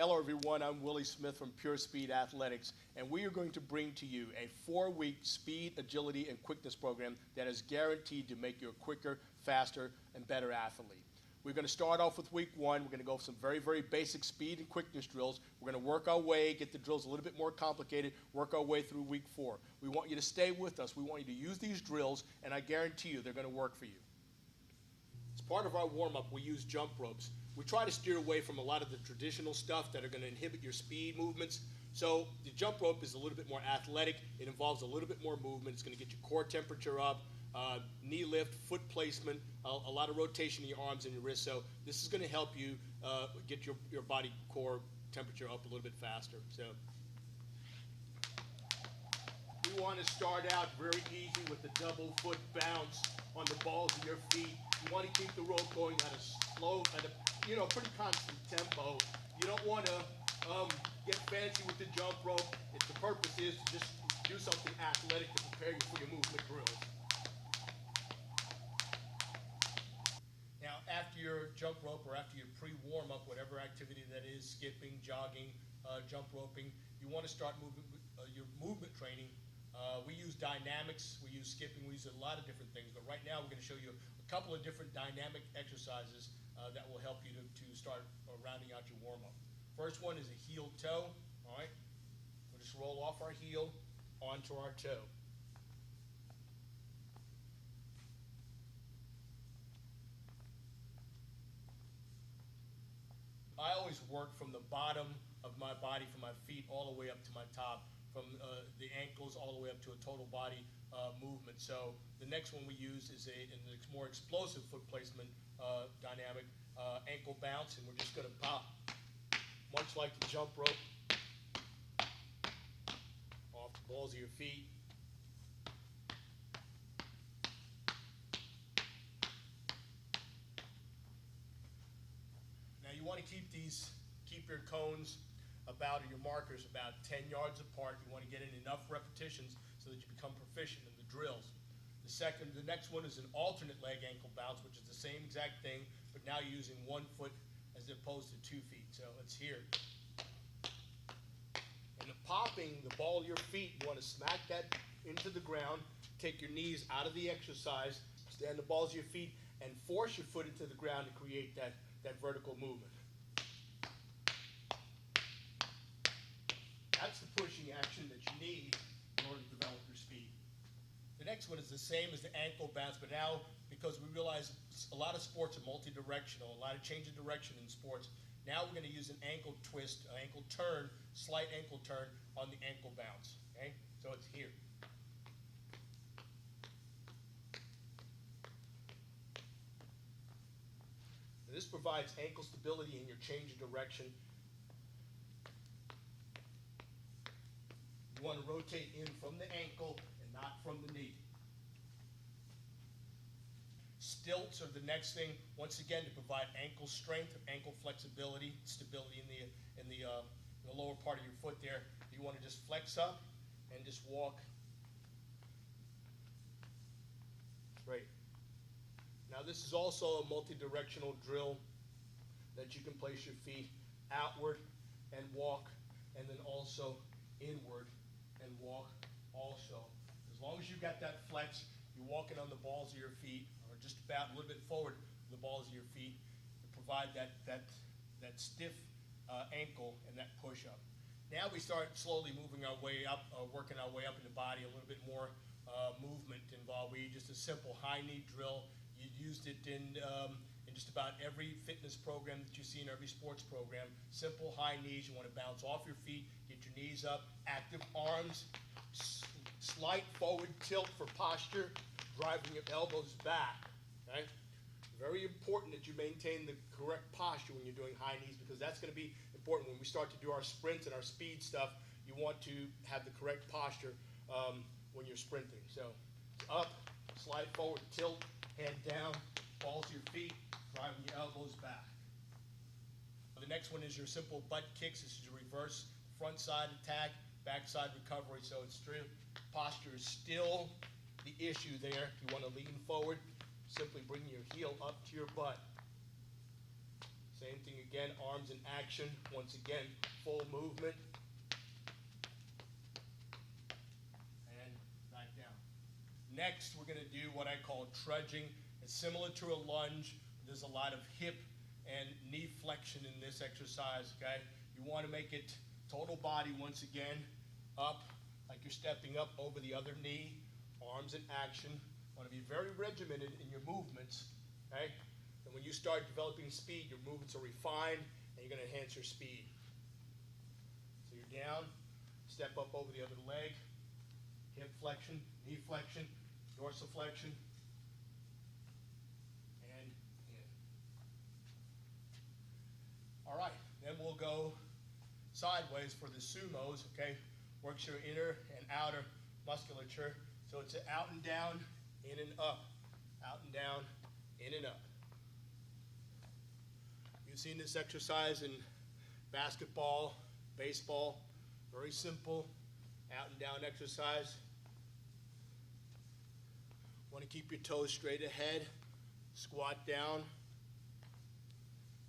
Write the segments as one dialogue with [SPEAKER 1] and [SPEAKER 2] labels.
[SPEAKER 1] Hello everyone, I'm Willie Smith from Purspeed Athletics, and we are going to bring to you a 4-week speed, agility, and quickness program that is guaranteed to make you a quicker, faster, and better athlete. We're going to start off with week 1. We're going to go some very, very basic speed and quickness drills. We're going to work our way, get the drills a little bit more complicated, work our way through week 4. We want you to stay with us. We want you to use these drills, and I guarantee you they're going to work for you. As part of our warm-up, we use jump ropes. We try to steer away from a lot of the traditional stuff that are going to inhibit your speed movements. So the jump rope is a little bit more athletic. It involves a little bit more movement. It's going to get your core temperature up, knee lift, foot placement, a lot of rotation in your arms and your wrists. So this is going to help you get your body core temperature up a little bit faster. So you want to start out very easy with the double foot bounce on the balls of your feet. You want to keep the rope going at a slow, pretty constant tempo. You don't want to get fancy with the jump rope. The purpose is to just do something athletic to prepare you for your movement drills. Now, after your jump rope or after your pre-warm-up, whatever activity that is, skipping, jogging, jump roping, you want to start your movement training. We use dynamics, we use skipping, we use a lot of different things, but right now we're going to show you a couple of different dynamic exercises that will help you to start rounding out your warm-up. First one is a heel toe, all right? We'll just roll off our heel onto our toe. I always work from the bottom of my body, from my feet all the way up to my top, from the ankles all the way up to a total body movement. So the next one we use is a more explosive foot placement dynamic ankle bounce, and we're just going to pop, much like the jump rope, off the balls of your feet. Now you want to keep your cones or your markers about 10 yards apart. You want to get in enough repetitions so that you become proficient in the drills. The next one is an alternate leg ankle bounce, which is the same exact thing, but now you're using 1 foot as opposed to 2 feet. So it's here. And the popping the ball of your feet, you want to smack that into the ground, take your knees out of the exercise, stand the balls of your feet, and force your foot into the ground to create that vertical movement. That's the pushing action that you need in order to develop your speed. The next one is the same as the ankle bounce, but now because we realize a lot of sports are multi-directional, a lot of change of direction in sports, now we're going to use an ankle twist, an ankle turn, slight ankle turn on the ankle bounce. Okay? So it's here. This provides ankle stability in your change of direction. You want to rotate in from the ankle and not from the knee. Stilts are the next thing, once again, to provide ankle strength, ankle flexibility, stability in the lower part of your foot there. You want to just flex up and just walk. Great. Now this is also a multi-directional drill that you can place your feet outward and walk, and then also inward and walk also. As long as you got that flex, you're walking on the balls of your feet, or just about a little bit forward of the balls of your feet, to provide that stiff ankle and that push-up. Now we start slowly moving our way up, working our way up in the body, a little bit more movement involved. We just a simple high knee drill. You used it in just about every fitness program that you see in every sports program. Simple high knees. You want to bounce off your feet, get your knees up, active arms, slight forward tilt for posture, driving your elbows back. Okay? Very important that you maintain the correct posture when you're doing high knees, because that's going to be important when we start to do our sprints and our speed stuff. You want to have the correct posture when you're sprinting. So up, slide forward, tilt, head down, balls to your feet, driving your elbows back. The next one is your simple butt kicks. This is your reverse front side attack, back side recovery. So it's still, posture is still the issue there. You want to lean forward, simply bring your heel up to your butt. Same thing again, arms in action. Once again, full movement. And back down. Next, we're going to do what I call trudging. It's similar to a lunge. There's a lot of hip and knee flexion in this exercise, okay? You want to make it total body once again, up, like you're stepping up over the other knee, arms in action. Want to be very regimented in your movements, okay? And when you start developing speed, your movements are refined, and you're going to enhance your speed. So you're down, step up over the other leg, hip flexion, knee flexion, dorsiflexion, and in. All right, then we'll go sideways for the sumos, okay? Works your inner and outer musculature. So it's an out and down, in and up, out and down, in and up. You've seen this exercise in basketball, baseball, very simple, out and down exercise. Want to keep your toes straight ahead, squat down,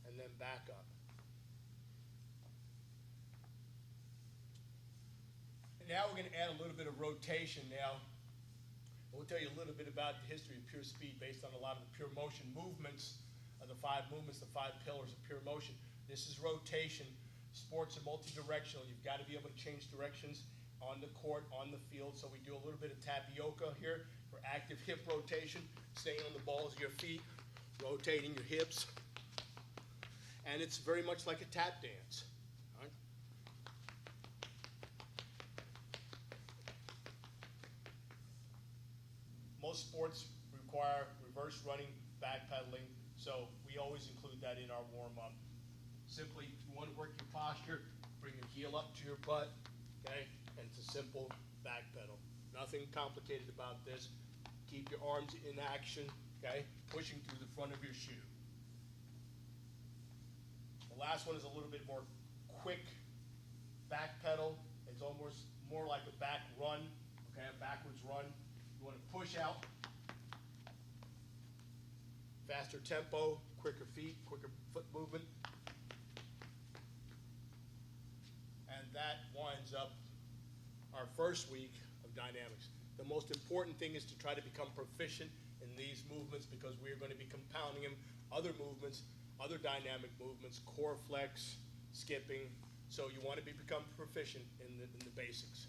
[SPEAKER 1] and then back up. And now we're going to add a little bit of rotation now. We'll tell you a little bit about the history of pure speed based on a lot of the pure motion movements, the 5 movements, the 5 pillars of pure motion. This is rotation. Sports are multi-directional. You've got to be able to change directions on the court, on the field. So we do a little bit of tapioca here for active hip rotation, staying on the balls of your feet, rotating your hips. And it's very much like a tap dance. All right? Most sports require reverse running, backpedaling, so we always include that in our warm-up. Simply, you want to work your posture, bring your heel up to your butt, okay? And it's a simple back pedal. Nothing complicated about this. Keep your arms in action, okay? Pushing through the front of your shoe. The last one is a little bit more quick back pedal. It's almost more like a back run, okay? A backwards run. You want to push out. Faster tempo, quicker feet, quicker foot movement. And that winds up our first week of dynamics. The most important thing is to try to become proficient in these movements because we are going to be compounding them, other movements, other dynamic movements, core flex, skipping. So you want to become proficient in the basics.